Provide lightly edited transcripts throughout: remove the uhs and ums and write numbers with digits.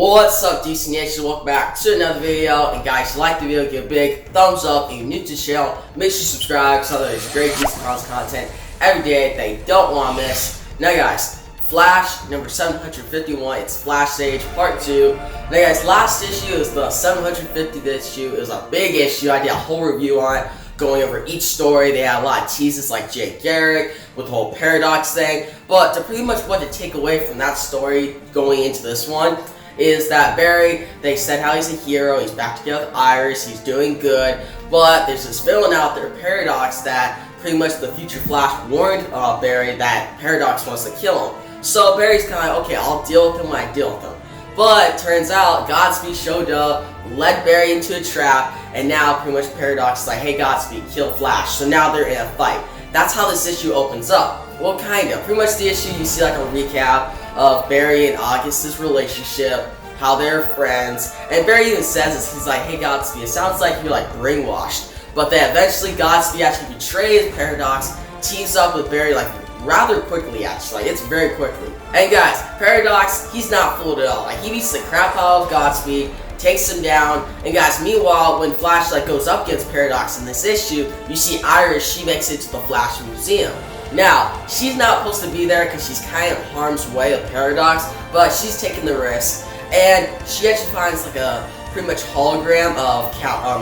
What's up, DC Nation? Welcome back to another video. And guys, if you like the video, give a big thumbs up. If you're new to the channel, make sure you subscribe because there's great DC Comics content every day that you don't want to miss. Now guys, Flash number 751, it's Flash Stage Part 2. Now guys, last issue is the 750th issue. It was a big issue. I did a whole review on it, going over each story. They had a lot of teases like Jay Garrick with the whole paradox thing. But to pretty much what to take away from that story going into this one is that Barry, they said how he's a hero, he's back together with Iris, he's doing good, but there's this villain out there, Paradox, that pretty much the future Flash warned Barry that Paradox wants to kill him. So Barry's kind of like, okay, I'll deal with him when I deal with him. But it turns out Godspeed showed up, led Barry into a trap, and now pretty much Paradox is like, hey Godspeed, kill Flash. So now they're in a fight. That's how this issue opens up. Well, kind of. Pretty much the issue, you see like a recap of Barry and August's relationship, how they're friends, and Barry even says this, he's like, hey Godspeed, it sounds like you're like brainwashed. But then eventually Godspeed actually betrays Paradox, teams up with Barry like rather quickly actually, it's very quickly. And guys, Paradox, he's not fooled at all. Like he beats the crap out of Godspeed, takes him down, and guys, meanwhile, when Flash like goes up against Paradox in this issue, you see Iris, she makes it to the Flash Museum. Now, she's not supposed to be there because she's kind of harm's way of Paradox, but she's taking the risk, and she actually finds like a pretty much hologram of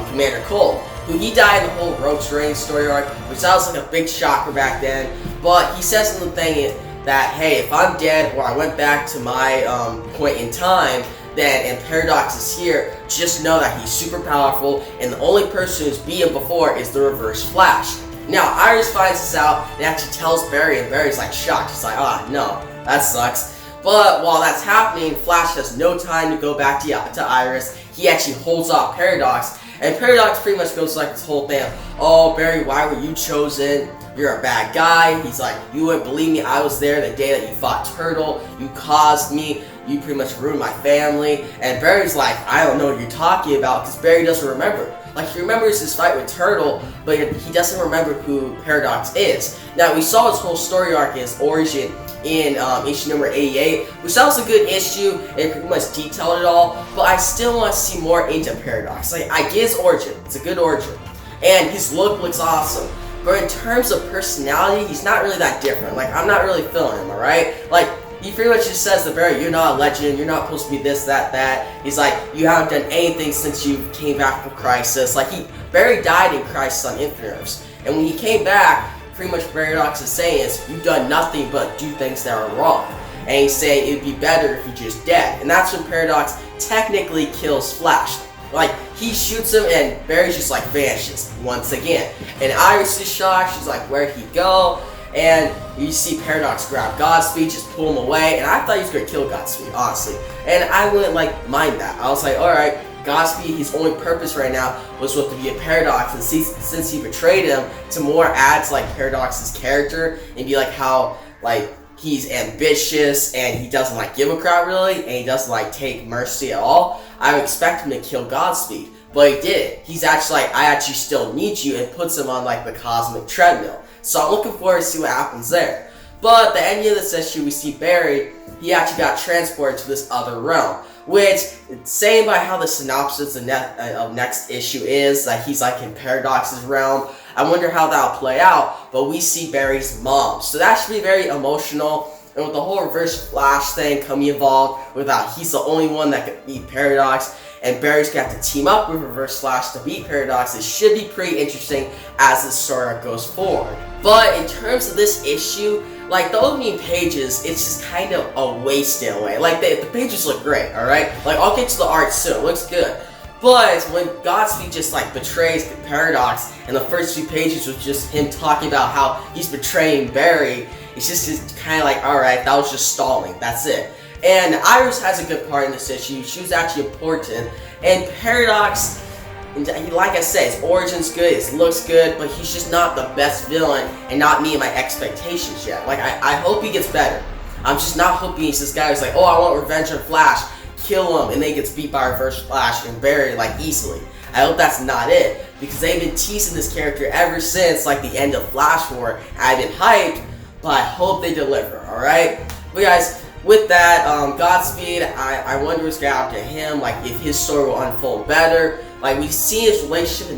Commander Cold, who he died in the whole Rogue's Reign story arc, which that was like a big shocker back then. But he says in the thing that, hey, if I'm dead or I went back to my point in time, then and Paradox is here, just know that he's super powerful, and the only person who's beat him before is the Reverse Flash. Now, Iris finds this out and actually tells Barry, and Barry's like shocked. He's like, ah, no, that sucks. But while that's happening, Flash has no time to go back to Iris. He actually holds off Paradox, and Paradox pretty much goes like this whole thing, oh, Barry, why were you chosen? You're a bad guy. He's like, you wouldn't believe me, I was there the day that you fought Turtle, you caused me, you pretty much ruined my family. And Barry's like, I don't know what you're talking about, because Barry doesn't remember. Like, he remembers his fight with Turtle, but he doesn't remember who Paradox is. Now, we saw his whole story arc, his origin, in issue number 88, which that was a good issue. It pretty much detailed it all, but I still want to see more into Paradox. Like, I get his origin. It's a good origin. And his look looks awesome. But in terms of personality, he's not really that different. Like, I'm not really feeling him, alright? Like, he pretty much just says to Barry, you're not a legend, you're not supposed to be this, that, that. He's like, you haven't done anything since you came back from Crisis. Like, Barry died in Crisis on Infinite Earths. And when he came back, pretty much Paradox is saying is, you've done nothing but do things that are wrong. And he's saying it'd be better if you're just dead. And that's when Paradox technically kills Flash. Like, he shoots him and Barry's just like vanishes once again. And Iris is shocked, she's like, where'd he go? And you see Paradox grab Godspeed, just pull him away, and I thought he was gonna kill Godspeed, honestly. And I wouldn't like mind that. I was like, alright, Godspeed, his only purpose right now was to be a Paradox, and since he betrayed him, to more add to like Paradox's character and be like how like he's ambitious and he doesn't like give a crap really, and he doesn't like take mercy at all, I would expect him to kill Godspeed. But he did. He's actually like, I actually still need you, and puts him on like the cosmic treadmill. So I'm looking forward to see what happens there. But at the end of this issue, we see Barry, he actually got transported to this other realm. Which, saying by how the synopsis of next issue is, that he's like in Paradox's realm, I wonder how that'll play out, but we see Barry's mom. So that should be very emotional, and with the whole Reverse Flash thing coming involved, without he's the only one that could beat Paradox, and Barry's got to team up with Reverse Flash to beat Paradox, it should be pretty interesting as the story arc goes forward. But in terms of this issue, like the opening pages, it's just kind of a waste in a way. Like the pages look great, alright? Like I'll get to the art soon, it looks good. But when Godspeed just like betrays Paradox, and the first few pages was just him talking about how he's betraying Barry, it's just kind of like, alright, that was just stalling, that's it. And Iris has a good part in this issue, she was actually important, and Paradox, like I said, his origin's good, his looks good, but he's just not the best villain and not meeting my expectations yet. Like, I hope he gets better. I'm just not hoping he's this guy who's like, oh, I want revenge on Flash, kill him, and then he gets beat by Reverse Flash and Barry, like, easily. I hope that's not it, because they've been teasing this character ever since, like, the end of Flash War. I've been hyped, but I hope they deliver, alright? But guys, with that, Godspeed, I wonder what's gonna happen to him, like if his story will unfold better. Like we see his relationship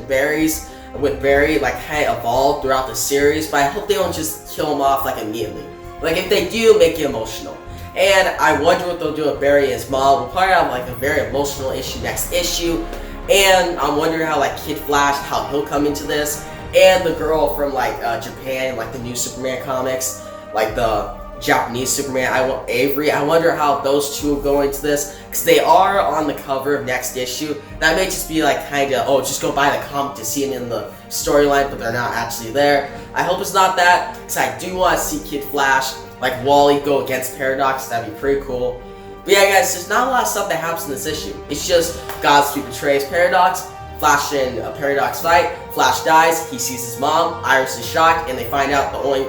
with Barry like kind of evolve throughout the series, but I hope they don't just kill him off like immediately. Like if they do, make it emotional. And I wonder what they'll do with Barry and his mom. We'll probably have like a very emotional issue next issue. And I'm wondering how like Kid Flash, how he'll come into this. And the girl from like Japan, like the new Superman comics, like the Japanese Superman, Avery. I wonder how those two will go into this, because they are on the cover of next issue. That may just be like kind of, oh, just go buy the comic to see them in the storyline, but they're not actually there. I hope it's not that, because I do want to see Kid Flash, like Wally, go against Paradox. That'd be pretty cool. But yeah, guys, there's not a lot of stuff that happens in this issue. It's just Godspeed betrays Paradox, Flash and Paradox fight, Flash dies, he sees his mom, Iris is shocked, and they find out the only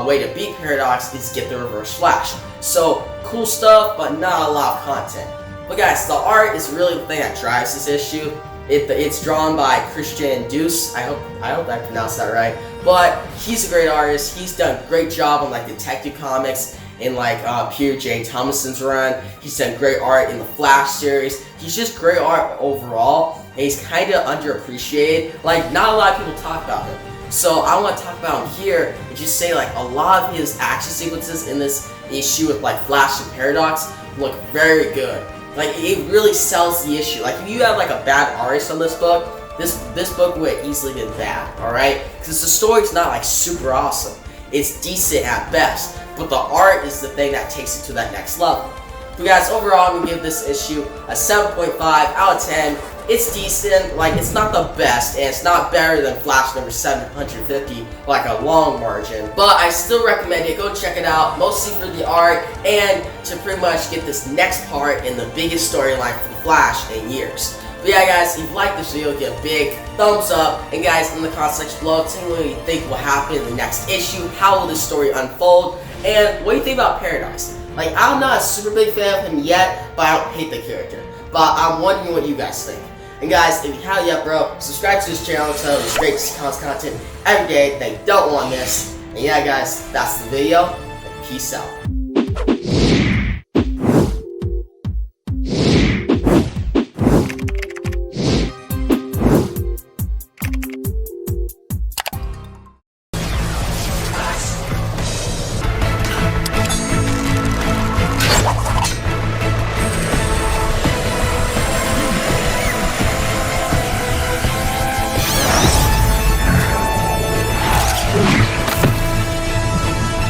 way to beat Paradox is get the Reverse Flash. So, cool stuff, but not a lot of content. But guys, the art is really the thing that drives this issue. It's drawn by Christian Deuce. I hope I pronounced that right. But he's a great artist. He's done a great job on like Detective Comics in like Peter J. Thomason's run. He's done great art in the Flash series. He's just great art overall, and he's kind of underappreciated. Like, not a lot of people talk about him. So I want to talk about him here and just say like a lot of his action sequences in this issue with like Flash and Paradox look very good. Like it really sells the issue. Like if you have like a bad artist on this book, this book would have easily been bad, alright? Because the story's not like super awesome. It's decent at best, but the art is the thing that takes it to that next level. But guys, overall I'm going to give this issue a 7.5 out of 10. It's decent, like it's not the best, and it's not better than Flash number 750, like a long margin. But I still recommend it, go check it out, mostly for the art, and to pretty much get this next part in the biggest storyline for the Flash in years. But yeah guys, if you like this video, give a big thumbs up, and guys, in the comment section below, tell me what you think will happen in the next issue, how will this story unfold, and what do you think about Paradox? Like, I'm not a super big fan of him yet, but I don't hate the character. But I'm wondering what you guys think. And guys, if you haven't yet, bro, subscribe to this channel so there's great content every day that you don't want to miss. And yeah, guys, that's the video. Peace out.